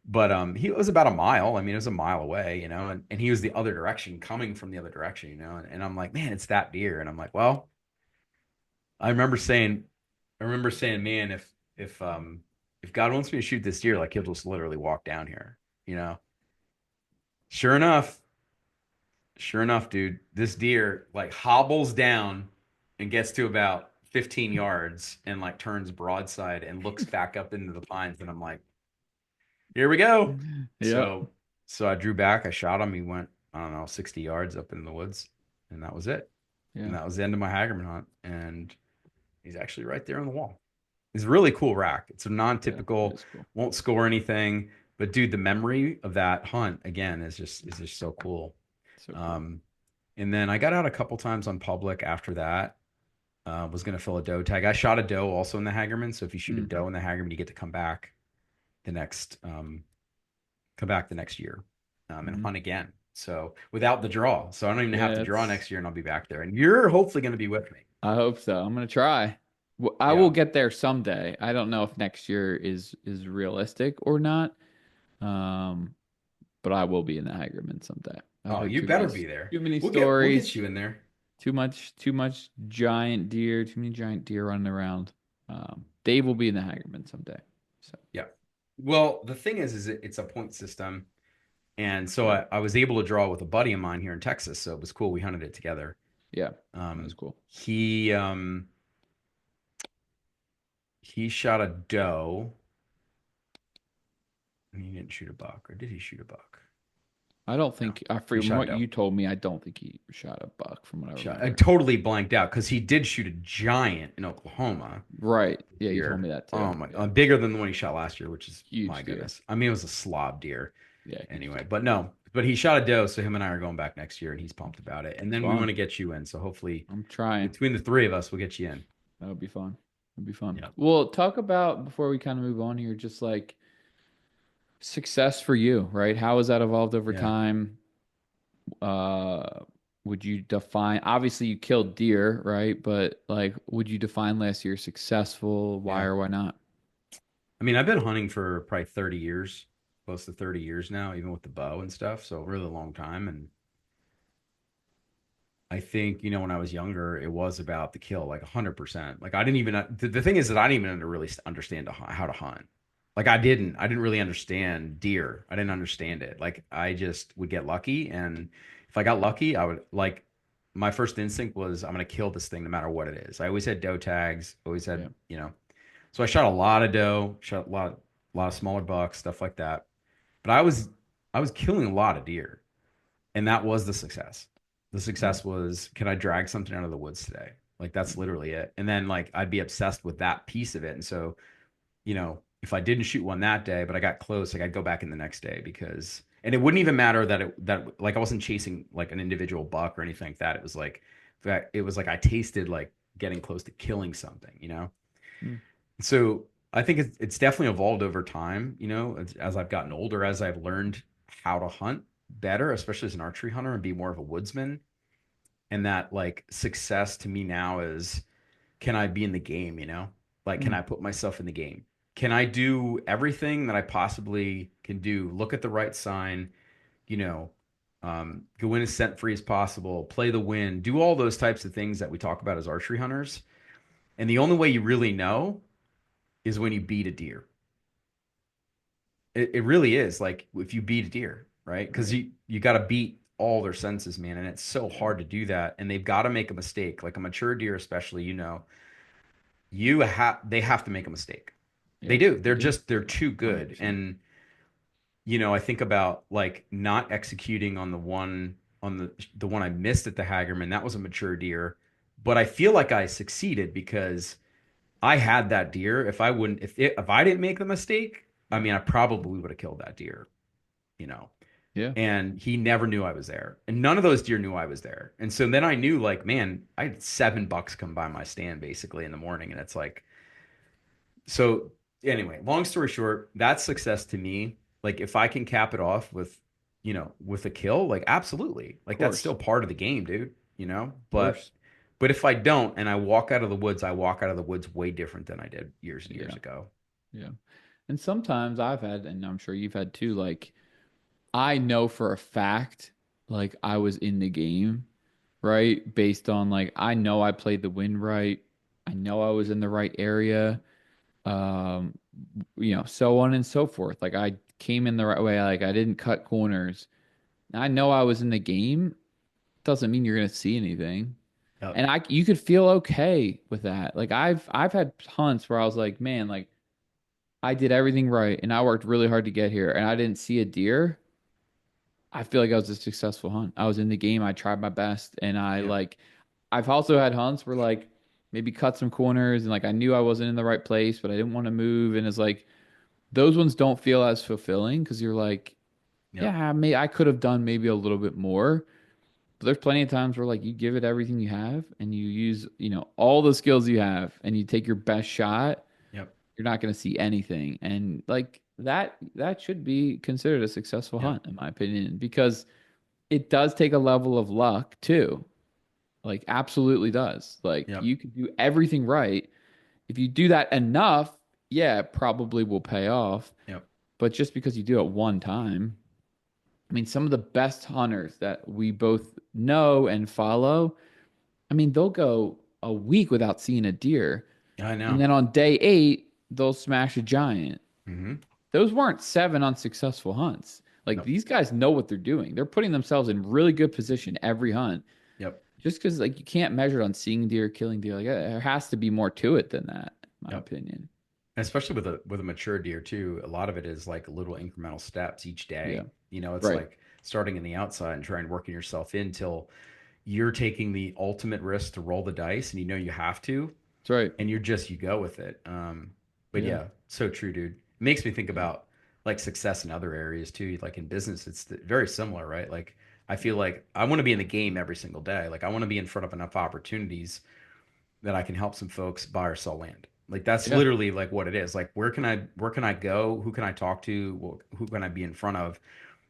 [SPEAKER 1] but he was about a mile. I mean, it was a mile away, and he was the other direction, coming from the other direction, and I'm like, man, it's that deer. And I'm like, well, I remember saying, man, if God wants me to shoot this deer, like he'll just literally walk down here, you know. Sure enough, dude, this deer like hobbles down and gets to about 15 yards and like turns broadside and looks back up into the pines. And I'm like, here we go.
[SPEAKER 2] Yep.
[SPEAKER 1] So I drew back, I shot him. He went, I don't know, 60 yards up in the woods, and that was it. And
[SPEAKER 2] Yeah.
[SPEAKER 1] that was the end of my Hagerman hunt. And he's actually right there on the wall. It's a really cool rack. It's a
[SPEAKER 2] Yeah. It
[SPEAKER 1] non-typical,
[SPEAKER 2] is cool.
[SPEAKER 1] won't score anything, but dude, the memory of that hunt again is just so cool.
[SPEAKER 2] So cool.
[SPEAKER 1] Um, and then I got out a couple times on public after that. Was gonna fill a doe tag. I shot a doe also in the Hagerman. So if you shoot a
[SPEAKER 2] Hmm.
[SPEAKER 1] doe in the Hagerman, you get to the next come back the next year, and
[SPEAKER 2] Hmm.
[SPEAKER 1] hunt again. So without the draw. So I don't even have
[SPEAKER 2] Yeah,
[SPEAKER 1] to draw
[SPEAKER 2] it's
[SPEAKER 1] next year, and I'll be back there. And you're hopefully gonna be with me.
[SPEAKER 2] I hope so. I'm gonna try. I will
[SPEAKER 1] Yeah.
[SPEAKER 2] get there someday. I don't know if next year is realistic or not. Um, but I will be in the Hagerman someday. I've
[SPEAKER 1] Oh,
[SPEAKER 2] heard
[SPEAKER 1] you
[SPEAKER 2] too
[SPEAKER 1] better
[SPEAKER 2] many
[SPEAKER 1] be there.
[SPEAKER 2] too many
[SPEAKER 1] We'll get
[SPEAKER 2] stories,
[SPEAKER 1] you in there.
[SPEAKER 2] too much giant deer, too many giant deer running around. Dave will be in the Hagerman someday. So
[SPEAKER 1] Yeah. Well, the thing is it's a point system. And so
[SPEAKER 2] yeah,
[SPEAKER 1] I was able to draw with a buddy of mine here in Texas. So it was cool. We hunted it together.
[SPEAKER 2] yeah, that was cool.
[SPEAKER 1] He shot a doe, and he didn't shoot a buck, or did he shoot a buck?
[SPEAKER 2] I don't
[SPEAKER 1] No,
[SPEAKER 2] think,
[SPEAKER 1] he
[SPEAKER 2] from
[SPEAKER 1] shot a
[SPEAKER 2] what
[SPEAKER 1] doe.
[SPEAKER 2] you told me, I don't think he shot a buck from what I
[SPEAKER 1] I
[SPEAKER 2] remember.
[SPEAKER 1] totally blanked out because he did shoot a giant in Oklahoma
[SPEAKER 2] Right. Yeah, you told
[SPEAKER 1] deer.
[SPEAKER 2] me that too.
[SPEAKER 1] Oh my,
[SPEAKER 2] Yeah.
[SPEAKER 1] bigger than the one he shot last year, which is my
[SPEAKER 2] Huge deer.
[SPEAKER 1] goodness. I mean, it was a slob deer
[SPEAKER 2] Yeah, huge
[SPEAKER 1] anyway.
[SPEAKER 2] deer.
[SPEAKER 1] But no, but he shot a doe, so him and I are going back next year, and he's pumped about it. And then we want
[SPEAKER 2] Fun.
[SPEAKER 1] to get you in, so hopefully
[SPEAKER 2] I'm trying.
[SPEAKER 1] between the three of us, we'll get you in.
[SPEAKER 2] That would be fun. It'd be fun.
[SPEAKER 1] Yeah.
[SPEAKER 2] Well, talk about before we kind of move on here, just like success for you, right? How has that evolved over
[SPEAKER 1] Yeah.
[SPEAKER 2] time? Uh, would you define, obviously you killed deer, right? But like, would you define last year successful? Why
[SPEAKER 1] Yeah.
[SPEAKER 2] or why not?
[SPEAKER 1] I mean, I've been hunting for probably 30 years, close to 30 years now, even with the bow and stuff. So, a really long time. And I think, when I was younger, it was about the kill, like 100%. Like, I didn't even, the thing is that I didn't even really understand how to hunt. Like, I didn't really understand deer. I didn't understand it. Like, I just would get lucky. And if I got lucky, I would, like, my first instinct was, I'm going to kill this thing no matter what it is. I always had doe tags, always
[SPEAKER 2] Yeah.
[SPEAKER 1] had, so I shot a lot of doe, shot a lot of smaller bucks, stuff like that. But I was killing a lot of deer, and that was the success. The
[SPEAKER 2] Yeah.
[SPEAKER 1] success was, can I drag something out of the woods today? Like that's literally it. And then like I'd be obsessed with that piece of it. And so, if I didn't shoot one that day, but I got close, like I'd go back in the next day and it wouldn't even matter that like I wasn't chasing like an individual buck or anything like that. It was like that. It was like I tasted like getting close to killing something.
[SPEAKER 2] Mm.
[SPEAKER 1] So I think it's definitely evolved over time, as I've gotten older, as I've learned how to hunt better, especially as an archery hunter and be more of a woodsman. And that like success to me now is, can I be in the game? Like, can
[SPEAKER 2] Mm.
[SPEAKER 1] I put myself in the game? Can I do everything that I possibly can do? Look at the right sign, you know, go in as scent free as possible, play the wind, do all those types of things that we talk about as archery hunters. And the only way you really know is when you beat a deer. It really is like if you beat a deer, right? Because
[SPEAKER 2] Right.
[SPEAKER 1] you got to beat all their senses, man, and it's so
[SPEAKER 2] Yeah.
[SPEAKER 1] hard to do that. And they've got to make a mistake, like a mature deer, especially. They have to make a mistake. They
[SPEAKER 2] Yeah.
[SPEAKER 1] do.
[SPEAKER 2] They
[SPEAKER 1] They're
[SPEAKER 2] do.
[SPEAKER 1] just they're too good.
[SPEAKER 2] 100%.
[SPEAKER 1] And I think about like not executing on the one I missed at the Hagerman. That was a mature deer, but I feel like I succeeded because I had that deer. If I didn't make the mistake, I
[SPEAKER 2] Yeah.
[SPEAKER 1] mean, I probably would have killed that deer, you know.
[SPEAKER 2] Yeah.
[SPEAKER 1] And he never knew I was there, and none of those deer knew I was there. And so then I knew, like, man, I had 7 bucks come by my stand basically in the morning, and it's like, so anyway, long story short, that's success to me. Like, if I can cap it off with a kill, like, absolutely,
[SPEAKER 2] Of
[SPEAKER 1] like that's
[SPEAKER 2] course.
[SPEAKER 1] still part of the game, dude.
[SPEAKER 2] Of
[SPEAKER 1] But
[SPEAKER 2] course.
[SPEAKER 1] but if I don't and I walk out of the woods, I walk out of the woods way different than I did years and years
[SPEAKER 2] Yeah.
[SPEAKER 1] ago.
[SPEAKER 2] Yeah. And sometimes I've had, and I'm sure you've had too, like, I know for a fact, like, I was in the game, right? Based on, like, I know I played the wind right. I know I was in the right area. Um, so on and so forth. Like, I came in the right way. Like, I didn't cut corners. I know I was in the game. Doesn't mean you're going to see anything.
[SPEAKER 1] Yep.
[SPEAKER 2] And you could feel okay with that. Like, I've had hunts where I was like, man, like, I did everything right and I worked really hard to get here and I didn't see a deer. I feel like I was a successful hunt. I was in the game. I tried my best and
[SPEAKER 1] Yep.
[SPEAKER 2] I've also had hunts where like maybe cut some corners and like I knew I wasn't in the right place, but I didn't want to move. And it's like those ones don't feel as fulfilling because you're like,
[SPEAKER 1] Yep.
[SPEAKER 2] yeah, I could have done maybe a little bit more. But there's plenty of times where like you give it everything you have and you use, all the skills you have and you take your best shot,
[SPEAKER 1] Yep.
[SPEAKER 2] you're not going to see anything. And like that should be considered a successful
[SPEAKER 1] Yep.
[SPEAKER 2] hunt in my opinion because it does take a level of luck too. Like absolutely does. Like
[SPEAKER 1] Yep.
[SPEAKER 2] you could do everything right. If you do that enough, yeah, it probably will pay off.
[SPEAKER 1] Yep.
[SPEAKER 2] But just because you do it one time, I mean, some of the best hunters that we both know and follow, I mean, they'll go a week without seeing a deer.
[SPEAKER 1] I
[SPEAKER 2] And
[SPEAKER 1] know.
[SPEAKER 2] then on day 8, they'll smash a giant.
[SPEAKER 1] Mm-hmm.
[SPEAKER 2] Those weren't 7 unsuccessful hunts. Like
[SPEAKER 1] Nope.
[SPEAKER 2] these guys know what they're doing. They're putting themselves in really good position every hunt.
[SPEAKER 1] Yep.
[SPEAKER 2] Just because like you can't measure it on seeing deer, killing deer. Like there has to be more to it than that, in my
[SPEAKER 1] Yep.
[SPEAKER 2] opinion.
[SPEAKER 1] Especially with a mature deer too, a lot of it is like little incremental steps each
[SPEAKER 2] Yeah.
[SPEAKER 1] day. It's
[SPEAKER 2] Right.
[SPEAKER 1] like starting in the outside and trying working yourself in till you're taking the ultimate risk to roll the dice, and you have to,
[SPEAKER 2] That's right.
[SPEAKER 1] and you go with it. But
[SPEAKER 2] Yeah.
[SPEAKER 1] yeah, so true, dude. It makes me think
[SPEAKER 2] Yeah.
[SPEAKER 1] about like success in other areas too, like in business. It's very similar, right? Like I feel like I want to be in the game every single day. Like I want to be in front of enough opportunities that I can help some folks buy or sell land. Like that's
[SPEAKER 2] Yeah.
[SPEAKER 1] literally like what it is. Like where can I go? Who can I talk to? Who can I be in front of?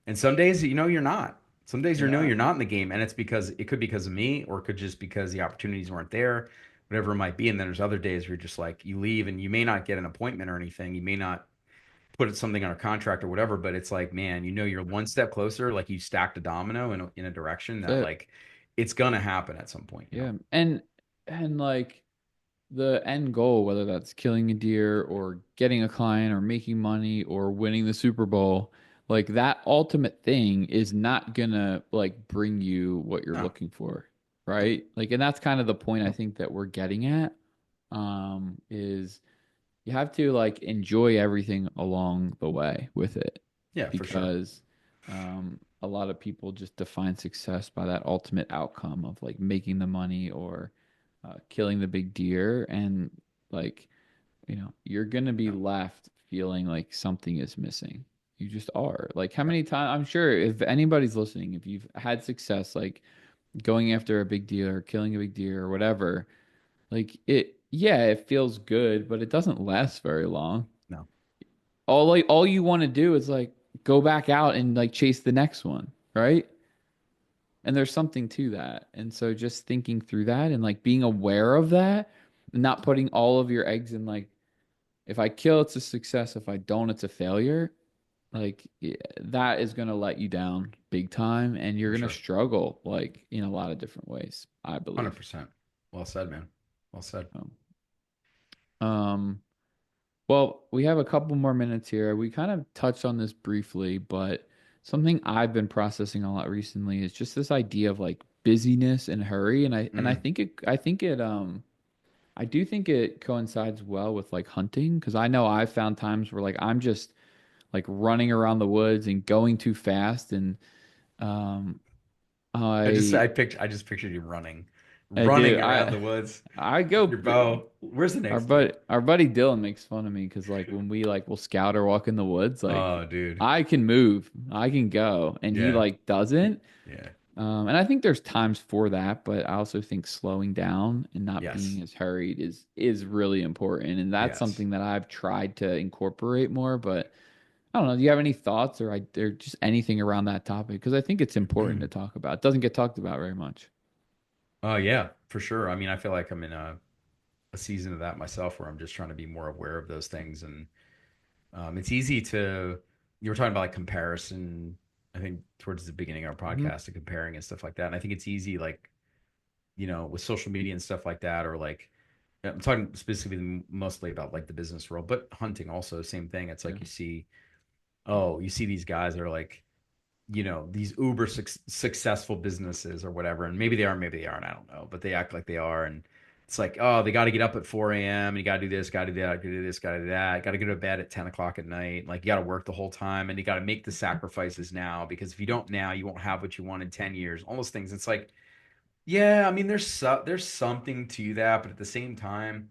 [SPEAKER 1] And some days, you're not. Some days you know
[SPEAKER 2] Yeah.
[SPEAKER 1] you're not in the game, and it's because it could be because of me, or it could just because the opportunities weren't there, whatever it might be. And then there's other days where you're just like you leave and you may not get an appointment or anything. You may not put something on a contract or whatever, but it's like, man, you're one step closer, like you stacked a domino in a direction that
[SPEAKER 2] That's it.
[SPEAKER 1] like it's gonna happen at some point.
[SPEAKER 2] Yeah. And like the end goal, whether that's killing a deer or getting a client or making money or winning the Super Bowl, like that ultimate thing is not gonna like bring you what you're
[SPEAKER 1] No,
[SPEAKER 2] looking for,
[SPEAKER 1] nope,
[SPEAKER 2] right? Like, and that's kind of the point I
[SPEAKER 1] nope.
[SPEAKER 2] think that we're getting at, is you have to like enjoy everything along the way with it
[SPEAKER 1] Yeah, for sure.
[SPEAKER 2] because a lot of people just define success by that ultimate outcome of like making the money or killing the big deer. And like, you're going to be
[SPEAKER 1] No,
[SPEAKER 2] left feeling like something is missing. You just are. Like, how
[SPEAKER 1] yep,
[SPEAKER 2] many times, I'm sure if anybody's listening, if you've had success, like going after a big deer or killing a big deer or whatever, like yeah, it feels good, but it doesn't last very long.
[SPEAKER 1] no,
[SPEAKER 2] All you want to do is like go back out and like chase the next one, right? And there's something to that. And so just thinking through that and like being aware of that, and not putting all of your eggs in like, if I kill, it's a success. If I don't, it's a failure. Like that is going to let you down big time, and you're
[SPEAKER 1] for
[SPEAKER 2] going to
[SPEAKER 1] sure.
[SPEAKER 2] struggle like in a lot of different ways, I believe.
[SPEAKER 1] 100%. Well said, man. Well said.
[SPEAKER 2] Um, well, we have a couple more minutes here. We kind of touched on this briefly, but something I've been processing a lot recently is just this idea of like busyness and hurry. And I
[SPEAKER 1] Mm.
[SPEAKER 2] think I do think it coincides well with like hunting, because I know I've found times where like I'm just like running around the woods and going too fast, and um I
[SPEAKER 1] I just pictured you running,
[SPEAKER 2] I do.
[SPEAKER 1] running around the woods
[SPEAKER 2] I
[SPEAKER 1] with
[SPEAKER 2] go.
[SPEAKER 1] your bow. Where's the next deer?
[SPEAKER 2] Our buddy Dylan makes fun of me because like when we like will scout or walk in the woods, like
[SPEAKER 1] Oh, dude.
[SPEAKER 2] I can move, I can go, and he
[SPEAKER 1] Yeah.
[SPEAKER 2] like doesn't.
[SPEAKER 1] Yeah.
[SPEAKER 2] And I think there's times for that, but I also think slowing down and not being
[SPEAKER 1] Yes.
[SPEAKER 2] as hurried is really important, and that's
[SPEAKER 1] Yes.
[SPEAKER 2] something that I've tried to incorporate more. But I don't know. Do you have any thoughts or just anything around that topic? Because I think it's important to talk about. It doesn't get talked about very much.
[SPEAKER 1] Oh, yeah, for sure. I mean, I feel like I'm in a season of that myself where I'm just trying to be more aware of those things. And it's easy to, you were talking about like comparison, I think towards the beginning of our
[SPEAKER 2] Hmm.
[SPEAKER 1] podcast and comparing and stuff like that. And I think it's easy, like, with social media and stuff like that, or like, I'm talking specifically mostly about like the business world, but hunting also, same thing. It's
[SPEAKER 2] Yeah.
[SPEAKER 1] like you see these guys that are like, these uber successful businesses or whatever. And maybe they are, maybe they aren't. I don't know, but they act like they are. And it's like, oh, they got to get up at 4 a.m. and you got to do this, got to do that, got to do this, got to do that, got to go to bed at 10 o'clock at night. Like you got to work the whole time and you got to make the sacrifices now because if you don't now, you won't have what you want in 10 years. All those things. It's like, yeah, I mean, there's something to that, but at the same time,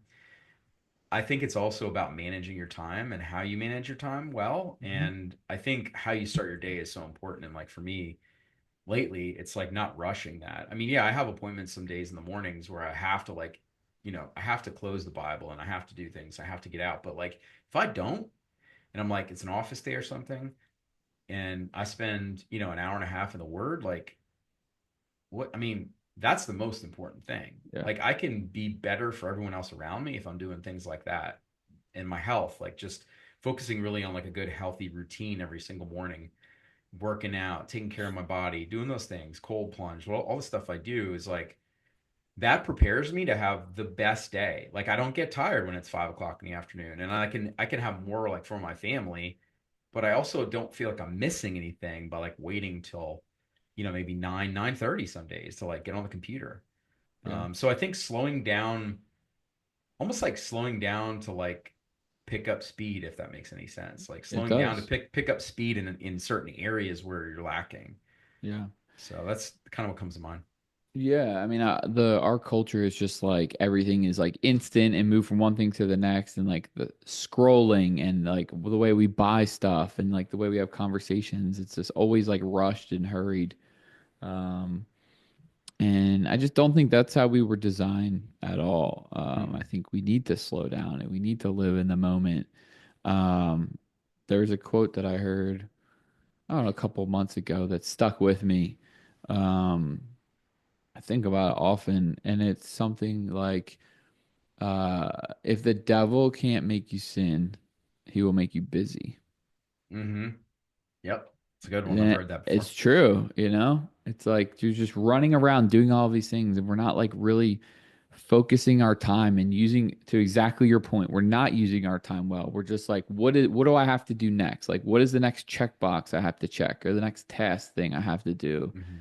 [SPEAKER 1] I think it's also about managing your time and how you manage your time well.
[SPEAKER 2] Hmm.
[SPEAKER 1] And I think how you start your day is so important. And like for me, lately, it's like not rushing that. I mean, yeah, I have appointments some days in the mornings where I have to like, I have to close the Bible and I have to do things. I have to get out. But like if I don't, and I'm like, it's an office day or something, and I spend, an hour and a half in the Word, like what I mean, that's the most important thing.
[SPEAKER 2] Yeah.
[SPEAKER 1] Like I can be better for everyone else around me if I'm doing things like that. And my health, like just focusing really on like a good healthy routine every single morning, working out, taking care of my body, doing those things, cold plunge, well, all the stuff I do is like that prepares me to have the best day. Like I don't get tired when it's 5 o'clock in the afternoon, and I can have more like for my family, but I also don't feel like I'm missing anything by like waiting till maybe 9:30 some days to like get on the computer.
[SPEAKER 2] Yeah.
[SPEAKER 1] So I think slowing down, almost like slowing down to like pick up speed, if that makes any sense. Like
[SPEAKER 2] It
[SPEAKER 1] slowing down to
[SPEAKER 2] does.
[SPEAKER 1] pick up speed in certain areas where you're lacking.
[SPEAKER 2] Yeah.
[SPEAKER 1] So that's kind of what comes to mind.
[SPEAKER 2] Yeah, I mean, the our culture is just like everything is like instant and move from one thing to the next, and like the scrolling and like the way we buy stuff and like the way we have conversations, it's just always like rushed and hurried. Um, and I just don't think that's how we were designed at all. I
[SPEAKER 1] Mm-mm.
[SPEAKER 2] think we need to slow down and we need to live in the moment. There's a quote that I heard, I don't know, a couple months ago that stuck with me. Um, I think about it often, and it's something like, if the devil can't make you sin, he will make you busy.
[SPEAKER 1] Mm-hmm. Yep. It's a good one.
[SPEAKER 2] And
[SPEAKER 1] I've heard that before.
[SPEAKER 2] it's true, you know? It's like you're just running around doing all these things, and we're not like really focusing our time and using, to exactly your point, we're not using our time well. We're just like, what do I have to do next? Like, what is the next checkbox I have to check, or the next task thing I have to do?
[SPEAKER 1] Mm-hmm.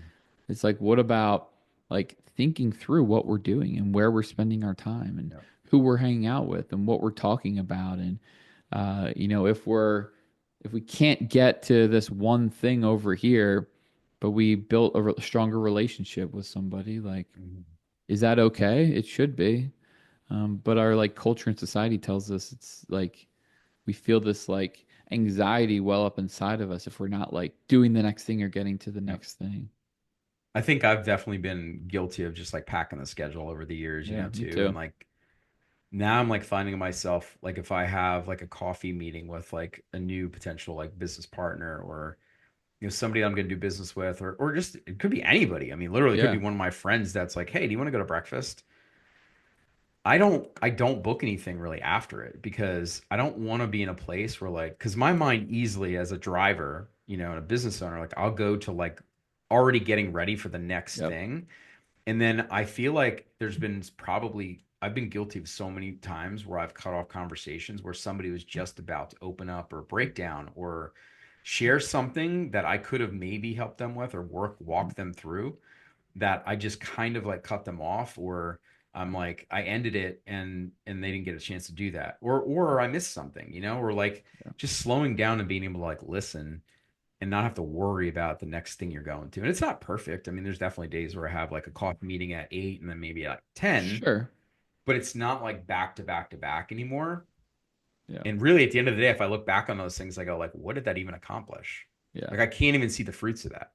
[SPEAKER 2] It's like, what about like thinking through what we're doing and where we're spending our time and
[SPEAKER 1] Yep.
[SPEAKER 2] who we're hanging out with and what we're talking about? And, if we can't get to this one thing over here, but we built a stronger relationship with somebody, like,
[SPEAKER 1] Mm-hmm.
[SPEAKER 2] is that okay? It should be. But our like culture and society tells us it's like we feel this like anxiety well up inside of us if we're not like doing the next thing or getting to the
[SPEAKER 1] Yep.
[SPEAKER 2] next thing.
[SPEAKER 1] I think I've definitely been guilty of just like packing the schedule over the years,
[SPEAKER 2] Yeah, me
[SPEAKER 1] too. And
[SPEAKER 2] too.
[SPEAKER 1] like now I'm like finding myself like if I have like a coffee meeting with like a new potential like business partner or somebody I'm going to do business with or just it could be anybody. I mean, literally it could be
[SPEAKER 2] Yeah.
[SPEAKER 1] one of my friends that's like, "Hey, do you want to go to breakfast?" I don't book anything really after it because I don't want to be in a place where like cuz my mind easily as a driver, and a business owner, like I'll go to like already getting ready for the next
[SPEAKER 2] Yep.
[SPEAKER 1] thing. And then I feel like there's been probably I've been guilty of so many times where I've cut off conversations where somebody was just about to open up or break down or share something that I could have maybe helped them with or walk them through that I just kind of like cut them off or I'm like I ended it and they didn't get a chance to do that or I missed something, or like
[SPEAKER 2] Yeah.
[SPEAKER 1] just slowing down and being able to like listen and not have to worry about the next thing you're going to. And it's not perfect. I mean, there's definitely days where I have like a coffee meeting at 8 and then maybe at 10,
[SPEAKER 2] Sure.
[SPEAKER 1] but it's not like back to back to back anymore.
[SPEAKER 2] Yeah.
[SPEAKER 1] And really at the end of the day, if I look back on those things, I go like, what did that even accomplish?
[SPEAKER 2] Yeah.
[SPEAKER 1] Like I can't even see the fruits of that.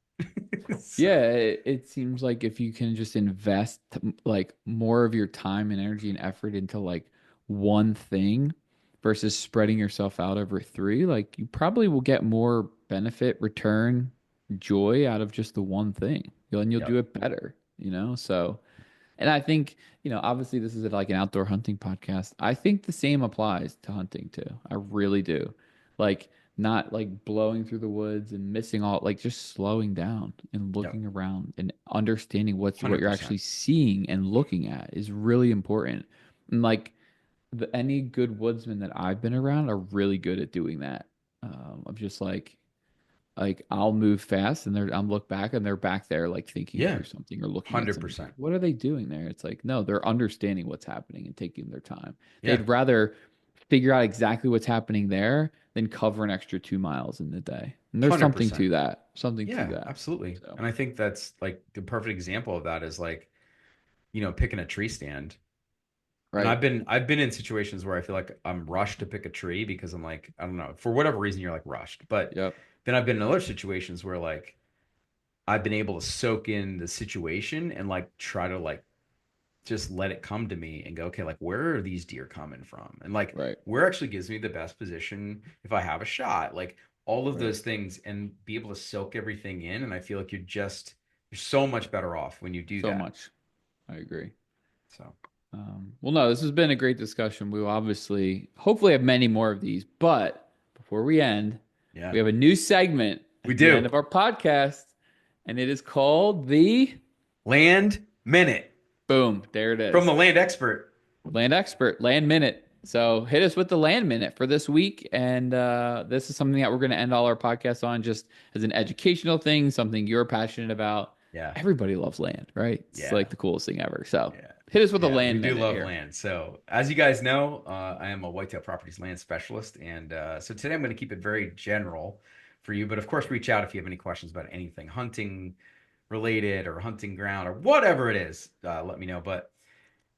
[SPEAKER 1] So,
[SPEAKER 2] Yeah, it seems like if you can just invest like more of your time and energy and effort into like one thing versus spreading yourself out over three, like you probably will get more benefit, return, joy out of just the one thing. You'll do
[SPEAKER 1] yep.
[SPEAKER 2] it better, you know? So, and I think, obviously this is like an outdoor hunting podcast. I think the same applies to hunting too. I really do. Like not like blowing through the woods and missing all, like just slowing down and
[SPEAKER 1] Yep.
[SPEAKER 2] looking around and understanding what you're
[SPEAKER 1] 100%.
[SPEAKER 2] actually seeing and looking at is really important. And like any good woodsman that I've been around are really good at doing that. Of just like I'll move fast and I'm look back and they're back there like thinking
[SPEAKER 1] Yeah.
[SPEAKER 2] through something or looking at something. It's like,
[SPEAKER 1] 100%.
[SPEAKER 2] what are they doing there? It's like, no, they're understanding what's happening and taking their time.
[SPEAKER 1] Yeah.
[SPEAKER 2] They'd rather figure out exactly what's happening there than cover an extra 2 miles in the day. And there's something
[SPEAKER 1] 100%.
[SPEAKER 2] to that. Something to
[SPEAKER 1] Yeah,
[SPEAKER 2] that.
[SPEAKER 1] absolutely.
[SPEAKER 2] So,
[SPEAKER 1] And I think that's like the perfect example of that is like, picking a tree stand. And
[SPEAKER 2] right.
[SPEAKER 1] I've been in situations where I feel like I'm rushed to pick a tree because I'm like, I don't know, for whatever reason you're like rushed. But
[SPEAKER 2] Yep.
[SPEAKER 1] then I've been in other situations where like I've been able to soak in the situation and like try to like just let it come to me and go, okay, like where are these deer coming from? And like
[SPEAKER 2] Right.
[SPEAKER 1] where actually gives me the best position if I have a shot, like all of
[SPEAKER 2] Right.
[SPEAKER 1] those things and be able to soak everything in. And I feel like you're so much better off when you do
[SPEAKER 2] So
[SPEAKER 1] that.
[SPEAKER 2] much. I agree.
[SPEAKER 1] So
[SPEAKER 2] Well, no, this has been a great discussion. We will obviously, hopefully, have many more of these. But before we end,
[SPEAKER 1] yeah,
[SPEAKER 2] we have a new segment
[SPEAKER 1] we
[SPEAKER 2] at the end
[SPEAKER 1] do.
[SPEAKER 2] of our podcast, and it is called the
[SPEAKER 1] Land minute
[SPEAKER 2] Boom. There it
[SPEAKER 1] from the
[SPEAKER 2] is.
[SPEAKER 1] land expert.
[SPEAKER 2] Land expert, land minute. So hit us with the land minute for this week. And this is something that we're going to end all our podcasts on just as an educational thing, something you're passionate about.
[SPEAKER 1] Yeah.
[SPEAKER 2] Everybody loves land, right? It's
[SPEAKER 1] Yeah.
[SPEAKER 2] like the coolest thing ever. So
[SPEAKER 1] Yeah.
[SPEAKER 2] hit us with a
[SPEAKER 1] Yeah, we
[SPEAKER 2] land
[SPEAKER 1] do
[SPEAKER 2] minute
[SPEAKER 1] love
[SPEAKER 2] here.
[SPEAKER 1] land. So, as you guys know, I am a whitetail properties land specialist. And so today I'm going to keep it very general for you. But of course, reach out if you have any questions about anything hunting related or hunting ground or whatever it is. Let me know. But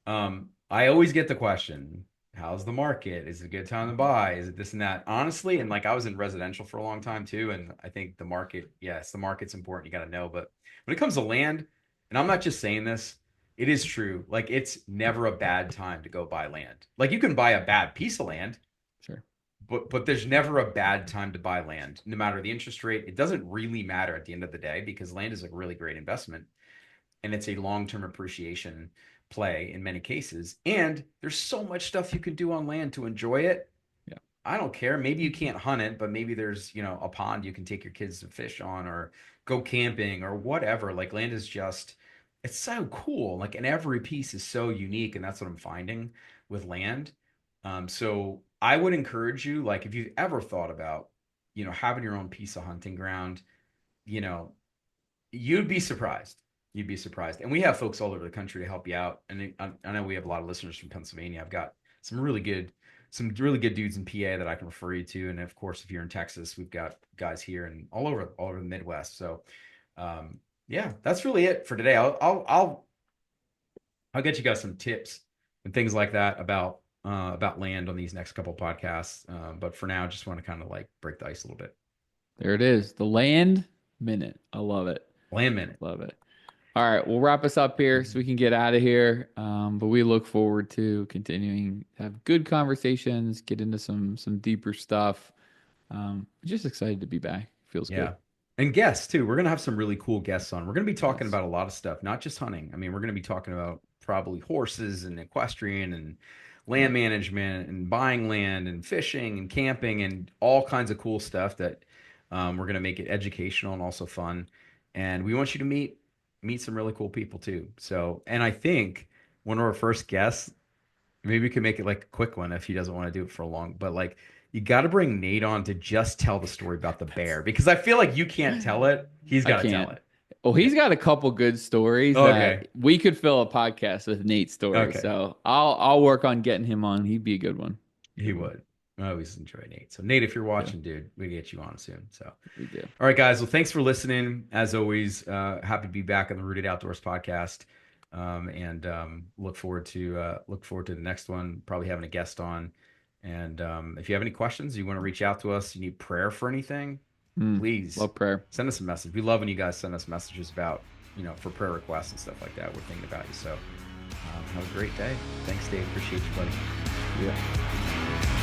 [SPEAKER 1] I always get the question, how's the market? Is it a good time to buy? Is it this and that? Honestly, and like I was in residential for a long time too, and I think the market, yes, the market's important. You got to know, but when it comes to land, and I'm not just saying this, it is true. Like it's never a bad time to go buy land. Like you can buy a bad piece of land,
[SPEAKER 2] Sure.
[SPEAKER 1] but there's never a bad time to buy land, no matter the interest rate. It doesn't really matter at the end of the day because land is a really great investment and it's a long-term appreciation play in many cases. And there's so much stuff you can do on land to enjoy it.
[SPEAKER 2] Yeah.
[SPEAKER 1] I don't care. Maybe you can't hunt it, but maybe there's, a pond you can take your kids to fish on or go camping or whatever. Like land is just, it's so cool. Like, and every piece is so unique. And that's what I'm finding with land. So I would encourage you, like, if you've ever thought about, having your own piece of hunting ground, you know, you'd be surprised. You'd be surprised. And we have folks all over the country to help you out. And I know we have a lot of listeners from Pennsylvania. I've got some really good dudes in PA that I can refer you to. And of course, if you're in Texas, we've got guys here and all over the Midwest. So, yeah, that's really it for today. I'll get you guys some tips and things like that about land on these next couple podcasts. But for now, just want to kind of like break the ice a little bit.
[SPEAKER 2] There it is. The land minute. I love it.
[SPEAKER 1] Land minute.
[SPEAKER 2] Love it. All right, we'll wrap us up here so we can get out of here. But we look forward to continuing to have good conversations, get into some deeper stuff. Just excited to be back. Feels good.
[SPEAKER 1] Yeah. And guests too. We're gonna have some really cool guests on. We're gonna be talking
[SPEAKER 2] Yes.
[SPEAKER 1] about a lot of stuff, not just hunting. I mean, we're gonna be talking about probably horses and equestrian and
[SPEAKER 2] Yeah.
[SPEAKER 1] land management and buying land and fishing and camping and all kinds of cool stuff that we're gonna make it educational and also fun. And we want you to meet some really cool people too. So, and I think one of our first guests, maybe we can make it like a quick one if he doesn't want to do it for a long, but like you got to bring Nate on to just tell the story about the bear because I feel like you can't tell it. He's
[SPEAKER 2] I
[SPEAKER 1] got to tell
[SPEAKER 2] can't.
[SPEAKER 1] it.
[SPEAKER 2] Well, he's got a couple good stories
[SPEAKER 1] Okay.
[SPEAKER 2] that we could fill a podcast with Nate's stories.
[SPEAKER 1] Okay.
[SPEAKER 2] So I'll work on getting him on. He'd be a good one.
[SPEAKER 1] He
[SPEAKER 2] Good one.
[SPEAKER 1] would. I always enjoy Nate. So Nate, if you're
[SPEAKER 2] Yeah,
[SPEAKER 1] watching, dude, we get you on soon. So,
[SPEAKER 2] we do.
[SPEAKER 1] all right, guys. Well, thanks for listening. As always, happy to be back on the Rooted Outdoors podcast. And look forward to the next one. Probably having a guest on. And if you have any questions, you want to reach out to us, you need prayer for anything, please
[SPEAKER 2] Love prayer.
[SPEAKER 1] send us a message. We love when you guys send us messages about, for prayer requests and stuff like that. We're thinking about you. So have a great day. Thanks, Dave. Appreciate you, buddy.
[SPEAKER 2] Yeah.